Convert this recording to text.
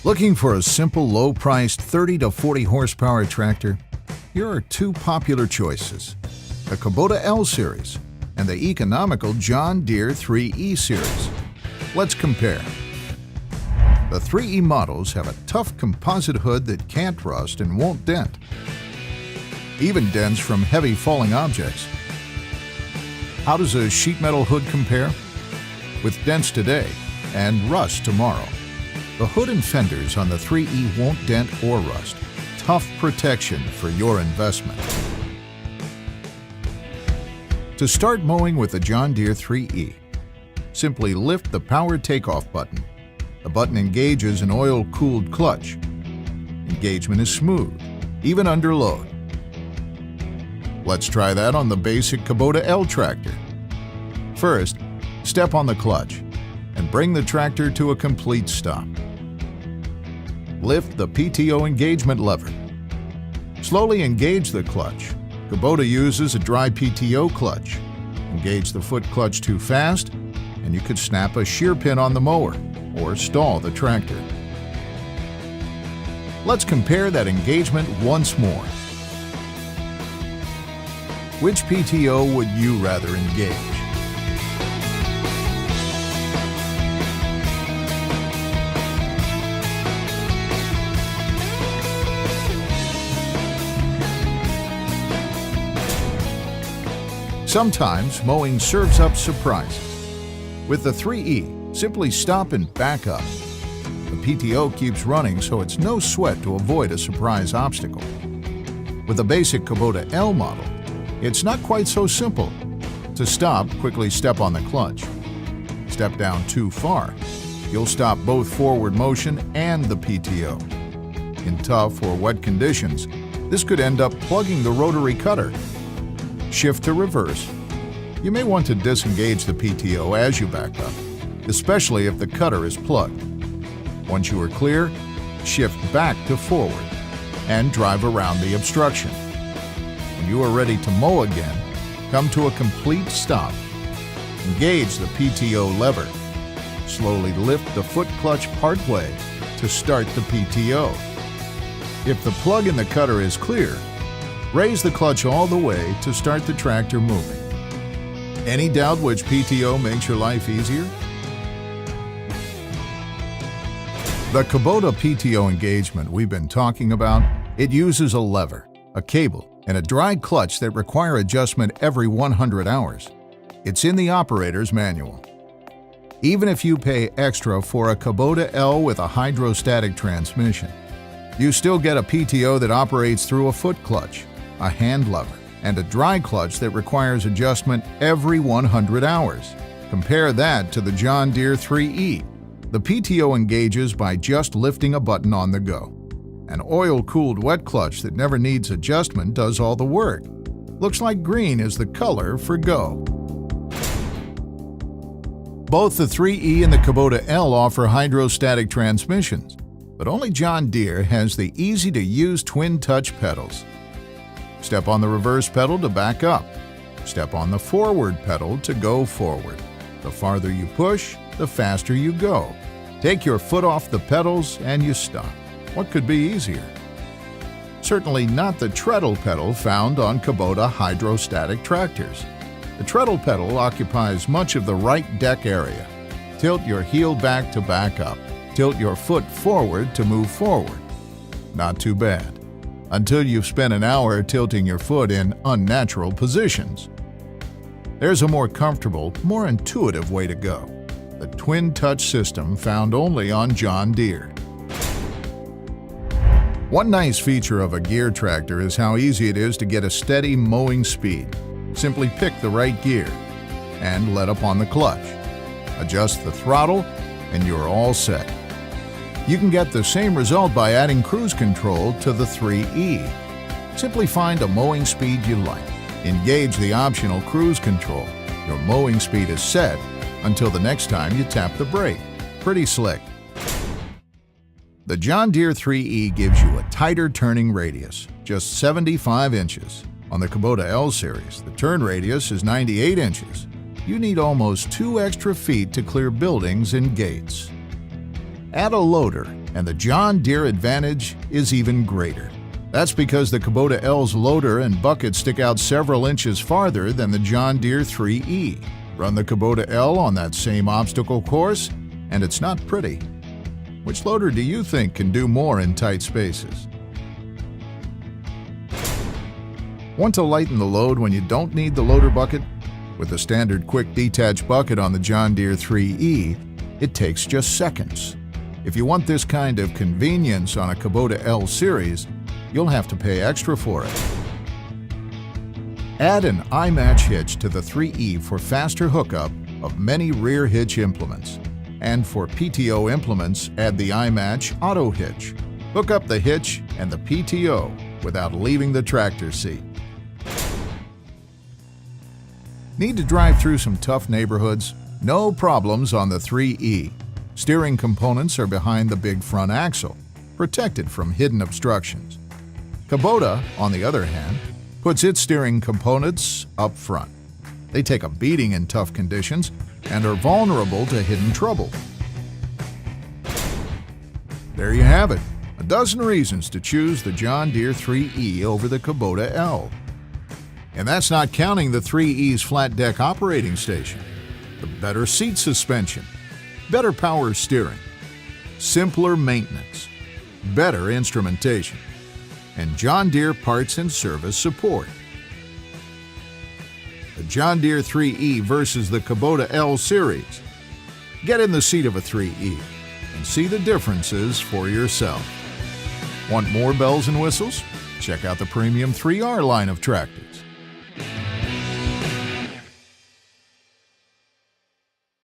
Looking for a simple, low-priced 30 to 40 horsepower tractor? Here are two popular choices: the Kubota L Series and the economical John Deere 3E Series. Let's compare. The 3E models have a tough composite hood that can't rust and won't dent, even dents from heavy falling objects. How does a sheet metal hood compare? With dents today and rust tomorrow. The hood and fenders on the 3E won't dent or rust. Tough protection for your investment. To start mowing with the John Deere 3E, simply lift the power takeoff button. The button engages an oil-cooled clutch. Engagement is smooth, even under load. Let's try that on the basic Kubota L tractor. First, step on the clutch and bring the tractor to a complete stop. Lift the PTO engagement lever. Slowly engage the clutch. Kubota uses a dry PTO clutch. Engage the foot clutch too fast, and you could snap a shear pin on the mower or stall the tractor. Let's compare that engagement once more. Which PTO would you rather engage? Sometimes mowing serves up surprises. With the 3E, simply stop and back up. The PTO keeps running, so it's no sweat to avoid a surprise obstacle. With the basic Kubota L model, it's not quite so simple. To stop, quickly step on the clutch. Step down too far, you'll stop both forward motion and the PTO. In tough or wet conditions, this could end up plugging the rotary cutter. Shift to reverse. You may want to disengage the PTO as you back up, especially if the cutter is plugged. Once you are clear, shift back to forward and drive around the obstruction. When you are ready to mow again, come to a complete stop. Engage the PTO lever. Slowly lift the foot clutch partway to start the PTO. If the plug in the cutter is clear, raise the clutch all the way to start the tractor moving. Any doubt which PTO makes your life easier? The Kubota PTO engagement we've been talking about, it uses a lever, a cable, and a dry clutch that require adjustment every 100 hours. It's in the operator's manual. Even if you pay extra for a Kubota L with a hydrostatic transmission, you still get a PTO that operates through a foot clutch, a hand lever, and a dry clutch that requires adjustment every 100 hours. Compare that to the John Deere 3E. The PTO engages by just lifting a button on the go. An oil-cooled wet clutch that never needs adjustment does all the work. Looks like green is the color for go. Both the 3E and the Kubota L offer hydrostatic transmissions, but only John Deere has the easy-to-use twin-touch pedals. Step on the reverse pedal to back up. Step on the forward pedal to go forward. The farther you push, the faster you go. Take your foot off the pedals and you stop. What could be easier? Certainly not the treadle pedal found on Kubota hydrostatic tractors. The treadle pedal occupies much of the right deck area. Tilt your heel back to back up. Tilt your foot forward to move forward. Not too bad, until you've spent an hour tilting your foot in unnatural positions. There's a more comfortable, more intuitive way to go. The twin touch system found only on John Deere. One nice feature of a gear tractor is how easy it is to get a steady mowing speed. Simply pick the right gear and let up on the clutch. Adjust the throttle and you're all set. You can get the same result by adding cruise control to the 3E. Simply find a mowing speed you like. Engage the optional cruise control. Your mowing speed is set until the next time you tap the brake. Pretty slick. The John Deere 3E gives you a tighter turning radius, just 75 inches. On the Kubota L Series, the turn radius is 98 inches. You need almost 2 extra feet to clear buildings and gates. Add a loader And the John Deere advantage is even greater. That's because the Kubota L's loader and bucket stick out several inches farther than the John Deere 3E. Run the Kubota L on that same obstacle course, and it's not pretty. Which loader do you think can do more in tight spaces? Want to lighten the load when you don't need the loader bucket? With the standard quick detach bucket on the John Deere 3E, it takes just seconds. If you want this kind of convenience on a Kubota L series, you'll have to pay extra for it. Add an iMatch hitch to the 3E for faster hookup of many rear hitch implements. And for PTO implements, add the iMatch Auto Hitch. Hook up the hitch and the PTO without leaving the tractor seat. Need to drive through some tough neighborhoods? No problems on the 3E. Steering components are behind the big front axle, protected from hidden obstructions. Kubota, on the other hand, puts its steering components up front. They take a beating in tough conditions and are vulnerable to hidden trouble. There you have it, a dozen reasons to choose the John Deere 3E over the Kubota L. And that's not counting the 3E's flat deck operating station, the better seat suspension, better power steering, simpler maintenance, better instrumentation, and John Deere parts and service support. The John Deere 3E versus the Kubota L series. Get in the seat of a 3E and see the differences for yourself. Want more bells and whistles? Check out the premium 3R line of tractors.